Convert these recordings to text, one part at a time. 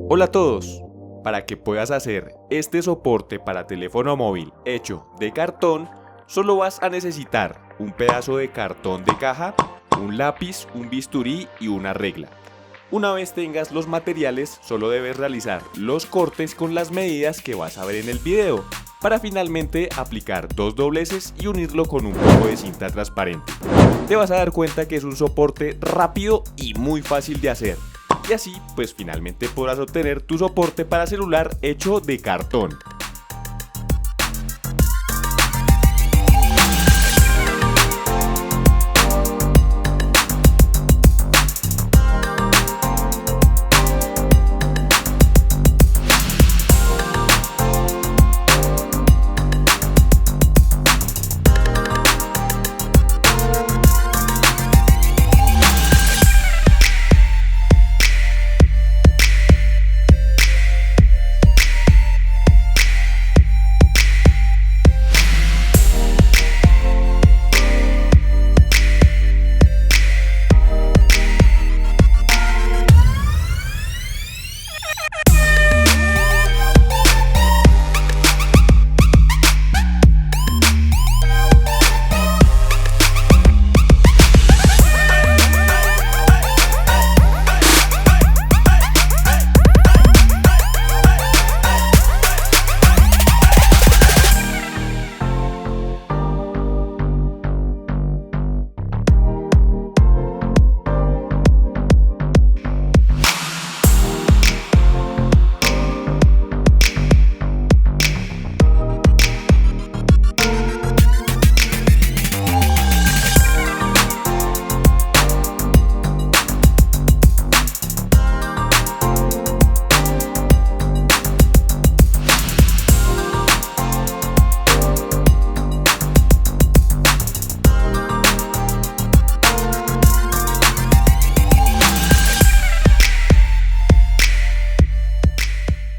Hola a todos. Para que puedas hacer este soporte para teléfono móvil hecho de cartón, solo vas a necesitar un pedazo de cartón de caja, un lápiz, un bisturí y una regla. Una vez tengas los materiales, solo debes realizar los cortes con las medidas que vas a ver en el video, para finalmente aplicar dos dobleces y unirlo con un poco de cinta transparente. Te vas a dar cuenta que es un soporte rápido y muy fácil de hacer. Y así, pues finalmente podrás obtener tu soporte para celular hecho de cartón.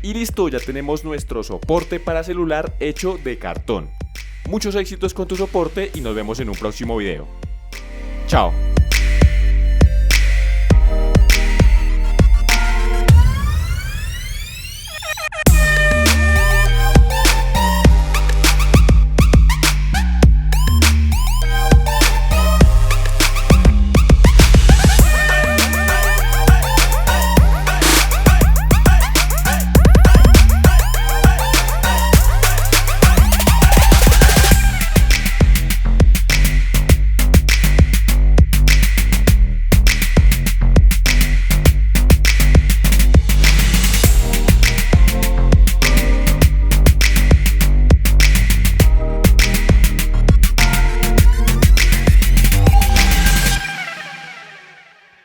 Y listo, ya tenemos nuestro soporte para celular hecho de cartón. Muchos éxitos con tu soporte y nos vemos en un próximo video. Chao.